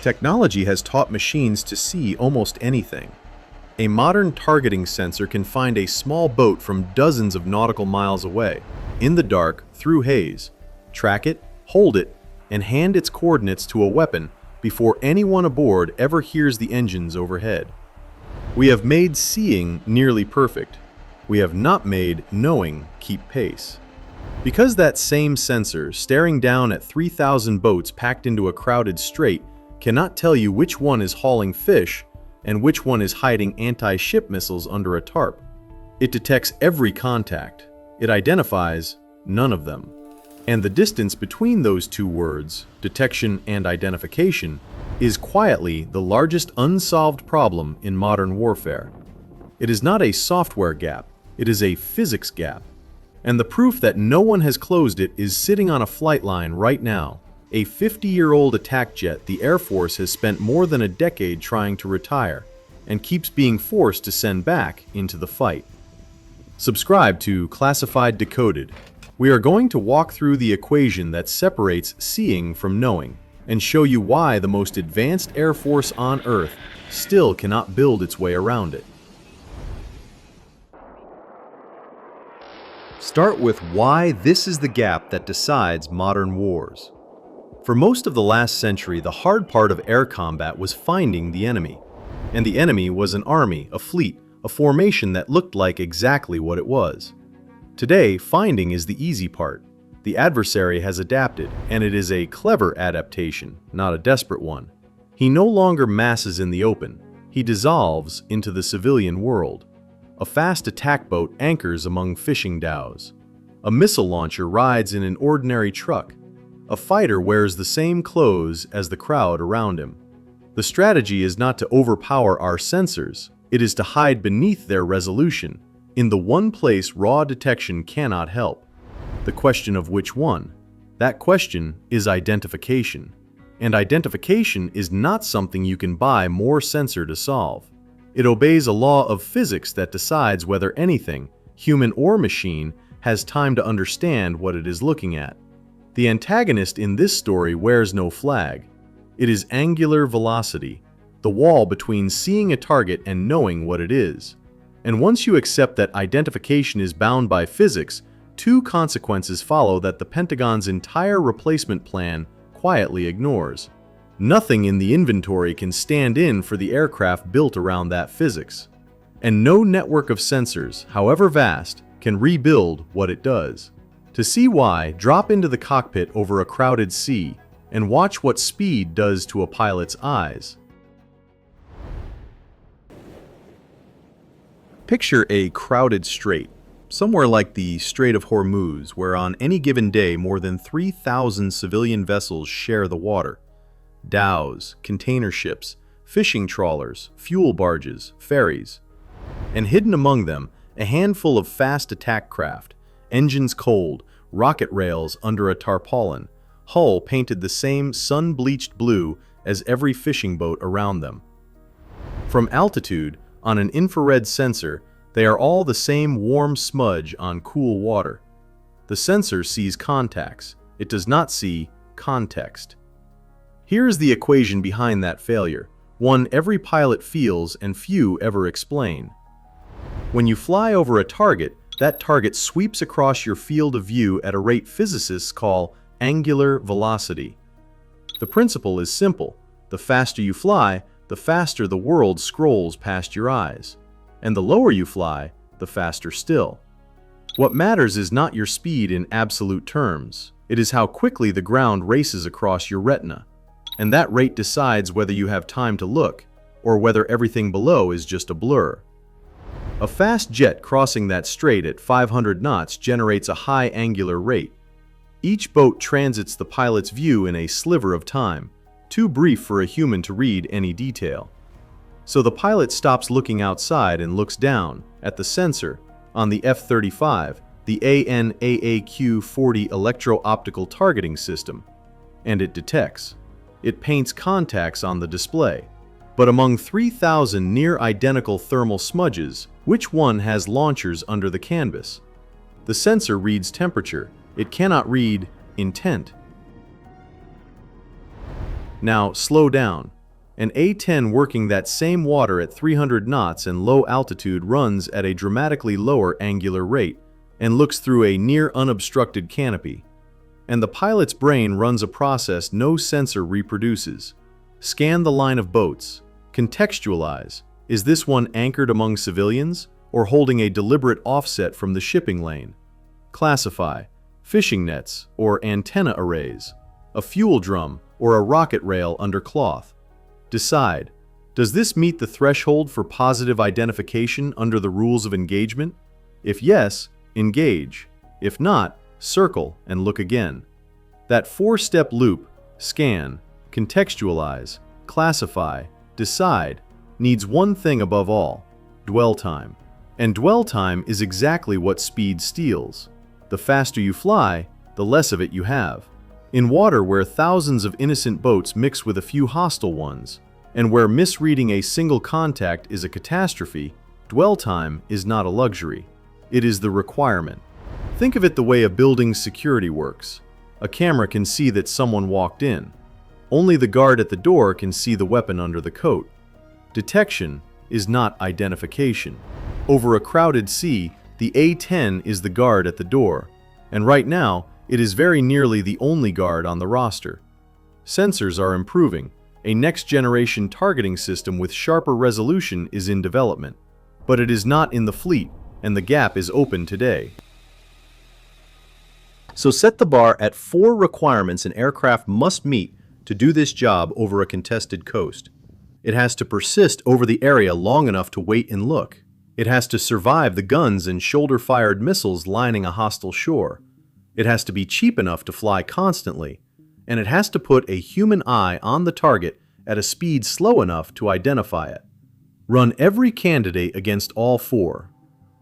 Technology has taught machines to see almost anything. A modern targeting sensor can find a small boat from dozens of nautical miles away, in the dark, through haze, track it, hold it, and hand its coordinates to a weapon before anyone aboard ever hears the engines overhead. We have made seeing nearly perfect. We have not made knowing keep pace. Because that same sensor, staring down at 3,000 boats packed into a crowded strait, cannot tell you which one is hauling fish and which one is hiding anti-ship missiles under a tarp. It detects every contact. It identifies none of them. And the distance between those two words, detection and identification, is quietly the largest unsolved problem in modern warfare. It is not a software gap, it is a physics gap. And the proof that no one has closed it is sitting on a flight line right now. A 50-year-old attack jet the Air Force has spent more than a decade trying to retire, and keeps being forced to send back into the fight. Subscribe to Classified Decoded. We are going to walk through the equation that separates seeing from knowing, and show you why the most advanced Air Force on Earth still cannot build its way around it. Start with why this is the gap that decides modern wars. For most of the last century, the hard part of air combat was finding the enemy. And the enemy was an army, a fleet, a formation that looked like exactly what it was. Today, finding is the easy part. The adversary has adapted, and it is a clever adaptation, not a desperate one. He no longer masses in the open. He dissolves into the civilian world. A fast attack boat anchors among fishing dhows. A missile launcher rides in an ordinary truck. A fighter wears the same clothes as the crowd around him. The strategy is not to overpower our sensors, it is to hide beneath their resolution, in the one place raw detection cannot help. The question of which one? That question is identification. And identification is not something you can buy more sensor to solve. It obeys a law of physics that decides whether anything, human or machine, has time to understand what it is looking at. The antagonist in this story wears no flag. It is angular velocity, the wall between seeing a target and knowing what it is. And once you accept that identification is bound by physics, two consequences follow that the Pentagon's entire replacement plan quietly ignores. Nothing in the inventory can stand in for the aircraft built around that physics. And no network of sensors, however vast, can rebuild what it does. To see why, drop into the cockpit over a crowded sea and watch what speed does to a pilot's eyes. Picture a crowded strait, somewhere like the Strait of Hormuz, where on any given day more than 3,000 civilian vessels share the water. Dhows, container ships, fishing trawlers, fuel barges, ferries. And hidden among them, a handful of fast attack craft, engines cold, rocket rails under a tarpaulin, hull painted the same sun-bleached blue as every fishing boat around them. From altitude, on an infrared sensor, they are all the same warm smudge on cool water. The sensor sees contacts. It does not see context. Here is the equation behind that failure, one every pilot feels and few ever explain. When you fly over a target, that target sweeps across your field of view at a rate physicists call angular velocity. The principle is simple. The faster you fly, the faster the world scrolls past your eyes. And the lower you fly, the faster still. What matters is not your speed in absolute terms. It is how quickly the ground races across your retina. And that rate decides whether you have time to look, or whether everything below is just a blur. A fast jet crossing that strait at 500 knots generates a high angular rate. Each boat transits the pilot's view in a sliver of time, too brief for a human to read any detail. So the pilot stops looking outside and looks down at the sensor on the F-35, the AN/AAQ-40 electro-optical targeting system, and it detects. It paints contacts on the display. But among 3,000 near-identical thermal smudges, which one has launchers under the canvas? The sensor reads temperature. It cannot read intent. Now, slow down. An A-10 working that same water at 300 knots and low altitude runs at a dramatically lower angular rate and looks through a near unobstructed canopy. And the pilot's brain runs a process no sensor reproduces. Scan the line of boats. Contextualize. Is this one anchored among civilians or holding a deliberate offset from the shipping lane? Classify. Fishing nets or antenna arrays. A fuel drum or a rocket rail under cloth. Decide. Does this meet the threshold for positive identification under the rules of engagement? If yes, engage. If not, circle and look again. That four-step loop, scan, contextualize, classify, decide, needs one thing above all: dwell time. And dwell time is exactly what speed steals. The faster you fly, the less of it you have. In water where thousands of innocent boats mix with a few hostile ones, and where misreading a single contact is a catastrophe, dwell time is not a luxury. It is the requirement. Think of it the way a building's security works. A camera can see that someone walked in. Only the guard at the door can see the weapon under the coat. Detection is not identification. Over a crowded sea, the A-10 is the guard at the door, and right now, it is very nearly the only guard on the roster. Sensors are improving. A next-generation targeting system with sharper resolution is in development, but it is not in the fleet, and the gap is open today. So set the bar at 4 requirements an aircraft must meet to do this job over a contested coast. It has to persist over the area long enough to wait and look. It has to survive the guns and shoulder-fired missiles lining a hostile shore. It has to be cheap enough to fly constantly, and it has to put a human eye on the target at a speed slow enough to identify it. Run every candidate against all 4.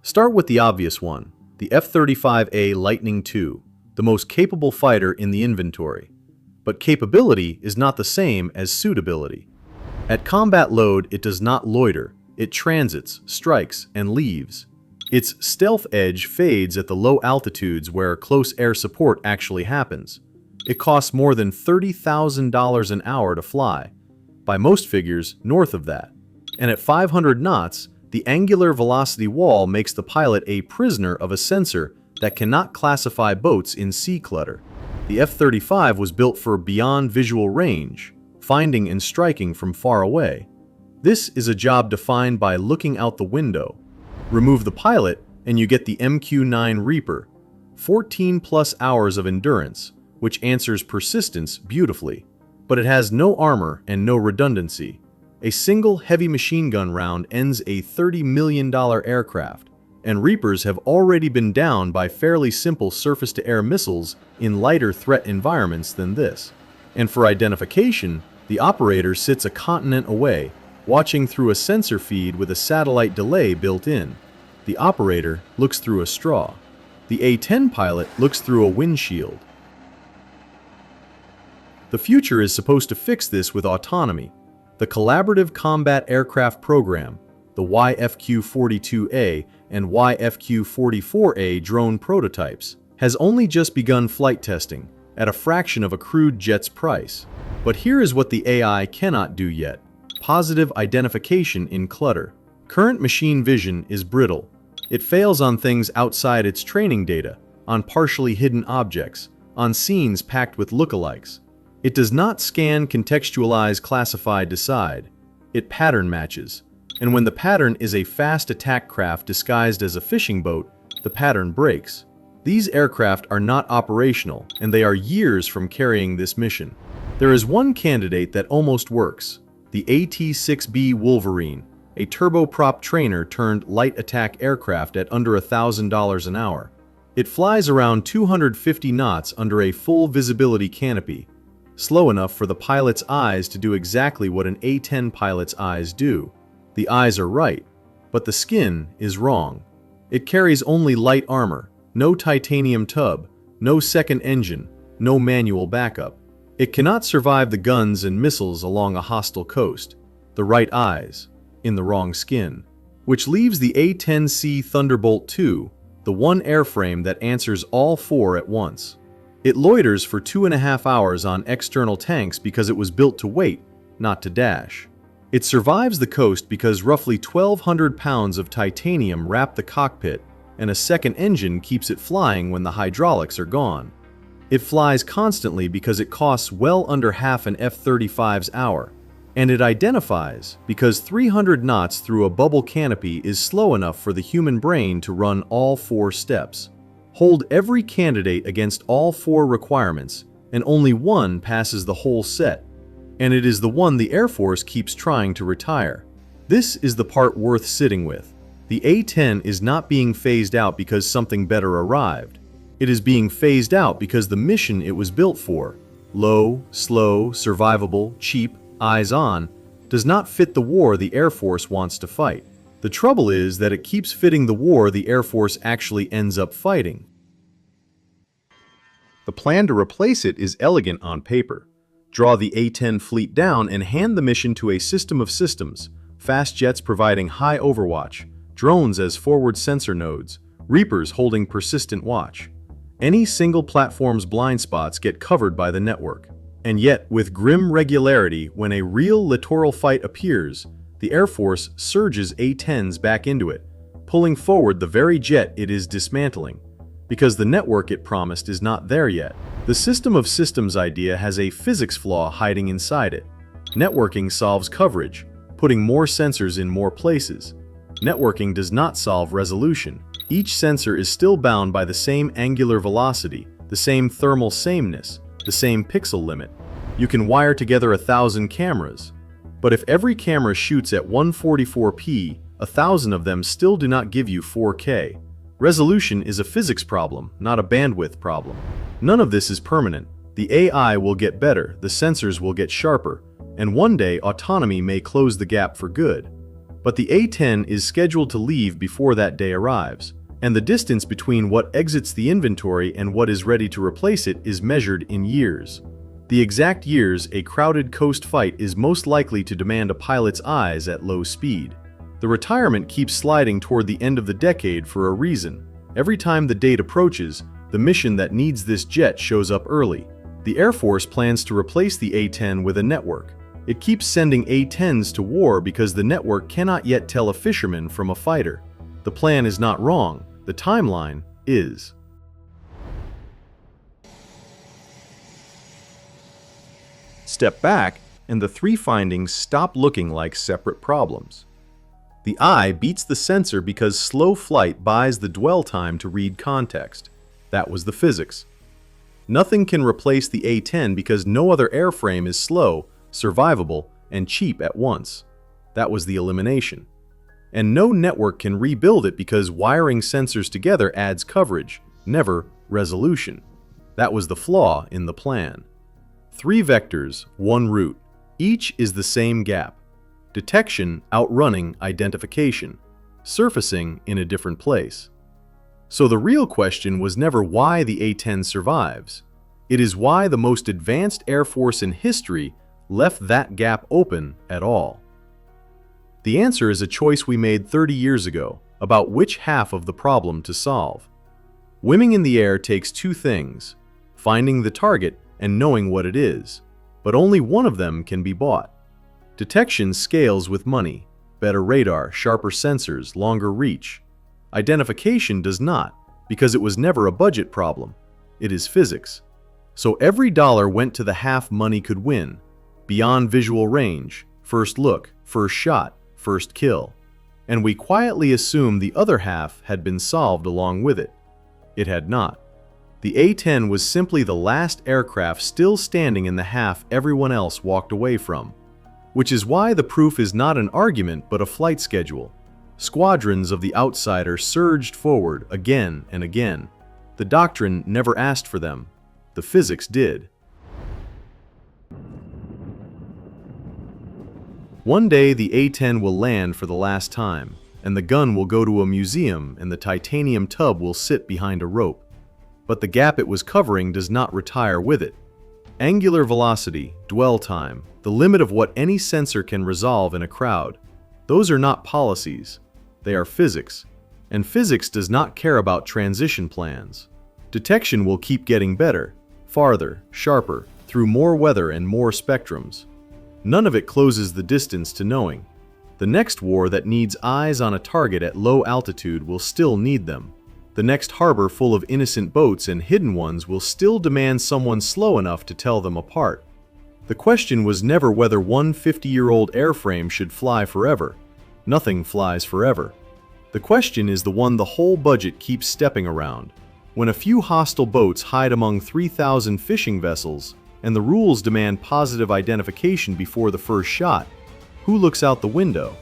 Start with the obvious one, the F-35A Lightning II, the most capable fighter in the inventory. But capability is not the same as suitability. At combat load, it does not loiter. It transits, strikes, and leaves. Its stealth edge fades at the low altitudes where close air support actually happens. It costs more than $30,000 an hour to fly, by most figures north of that. And at 500 knots, the angular velocity wall makes the pilot a prisoner of a sensor that cannot classify boats in sea clutter. The F-35 was built for beyond visual range, finding and striking from far away. This is a job defined by looking out the window. Remove the pilot, and you get the MQ-9 Reaper, 14+ hours of endurance, which answers persistence beautifully. But it has no armor and no redundancy. A single heavy machine gun round ends a $30 million aircraft, and Reapers have already been down by fairly simple surface-to-air missiles in lighter threat environments than this. And for identification, the operator sits a continent away, watching through a sensor feed with a satellite delay built in. The operator looks through a straw. The A-10 pilot looks through a windshield. The future is supposed to fix this with autonomy. The Collaborative Combat Aircraft Program, the YFQ-42A and YFQ-44A drone prototypes, has only just begun flight testing at a fraction of a crewed jet's price. But here is what the AI cannot do yet: positive identification in clutter. Current machine vision is brittle. It fails on things outside its training data, on partially hidden objects, on scenes packed with lookalikes. It does not scan, contextualize, classify, decide. It pattern matches. And when the pattern is a fast attack craft disguised as a fishing boat, the pattern breaks. These aircraft are not operational, and they are years from carrying this mission. There is one candidate that almost works: the AT-6B Wolverine, a turboprop trainer turned light attack aircraft at under $1,000 an hour. It flies around 250 knots under a full visibility canopy, slow enough for the pilot's eyes to do exactly what an A-10 pilot's eyes do. The eyes are right, but the skin is wrong. It carries only light armor, no titanium tub, no second engine, no manual backup. It cannot survive the guns and missiles along a hostile coast. The right eyes, in the wrong skin. Which leaves the A-10C Thunderbolt II, the one airframe that answers all 4 at once. It loiters for 2.5 hours on external tanks because it was built to wait, not to dash. It survives the coast because roughly 1,200 pounds of titanium wrap the cockpit, and a second engine keeps it flying when the hydraulics are gone. It flies constantly because it costs well under half an F-35's hour, and it identifies because 300 knots through a bubble canopy is slow enough for the human brain to run all 4 steps. Hold every candidate against all 4 requirements, and only one passes the whole set, and it is the one the Air Force keeps trying to retire. This is the part worth sitting with. The A-10 is not being phased out because something better arrived. It is being phased out because the mission it was built for, low, slow, survivable, cheap, eyes on, does not fit the war the Air Force wants to fight. The trouble is that it keeps fitting the war the Air Force actually ends up fighting. The plan to replace it is elegant on paper. Draw the A-10 fleet down and hand the mission to a system of systems, fast jets providing high overwatch, drones as forward sensor nodes, Reapers holding persistent watch. Any single platform's blind spots get covered by the network. And yet, with grim regularity, when a real littoral fight appears, the Air Force surges A-10s back into it, pulling forward the very jet it is dismantling, because the network it promised is not there yet. The system of systems idea has a physics flaw hiding inside it. Networking solves coverage, putting more sensors in more places. Networking does not solve resolution. Each sensor is still bound by the same angular velocity, the same thermal sameness, the same pixel limit. You can wire together 1,000 cameras, but if every camera shoots at 144p, 1,000 of them still do not give you 4K. Resolution is a physics problem, not a bandwidth problem. None of this is permanent. The AI will get better, the sensors will get sharper, and one day autonomy may close the gap for good. But the A-10 is scheduled to leave before that day arrives, and the distance between what exits the inventory and what is ready to replace it is measured in years. The exact years a crowded coast fight is most likely to demand a pilot's eyes at low speed. The retirement keeps sliding toward the end of the decade for a reason. Every time the date approaches, the mission that needs this jet shows up early. The Air Force plans to replace the A-10 with a network. It keeps sending A-10s to war because the network cannot yet tell a fisherman from a fighter. The plan is not wrong. The timeline is. Step back, and the 3 findings stop looking like separate problems. The eye beats the sensor because slow flight buys the dwell time to read context. That was the physics. Nothing can replace the A-10 because no other airframe is slow, survivable, and cheap at once. That was the elimination. And no network can rebuild it because wiring sensors together adds coverage, never resolution. That was the flaw in the plan. 3 vectors, 1 route. Each is the same gap. Detection outrunning identification. Surfacing in a different place. So the real question was never why the A-10 survives. It is why the most advanced Air Force in history left that gap open at all. The answer is a choice we made 30 years ago about which half of the problem to solve. Winning in the air takes 2 things: finding the target and knowing what it is, but only one of them can be bought. Detection scales with money, better radar, sharper sensors, longer reach. Identification does not, because it was never a budget problem. It is physics. So every dollar went to the half money could win: beyond visual range, first look, first shot, first kill. And we quietly assumed the other half had been solved along with it. It had not. The A-10 was simply the last aircraft still standing in the half everyone else walked away from. Which is why the proof is not an argument but a flight schedule. Squadrons of the outsider surged forward again and again. The doctrine never asked for them. The physics did. One day the A-10 will land for the last time, and the gun will go to a museum and the titanium tub will sit behind a rope. But the gap it was covering does not retire with it. Angular velocity, dwell time, the limit of what any sensor can resolve in a crowd, those are not policies. They are physics. And physics does not care about transition plans. Detection will keep getting better. farther, sharper, through more weather and more spectrums. None of it closes the distance to knowing. The next war that needs eyes on a target at low altitude will still need them. The next harbor full of innocent boats and hidden ones will still demand someone slow enough to tell them apart. The question was never whether one 50-year-old airframe should fly forever. Nothing flies forever. The question is the one the whole budget keeps stepping around. When a few hostile boats hide among 3,000 fishing vessels, and the rules demand positive identification before the first shot, who looks out the window?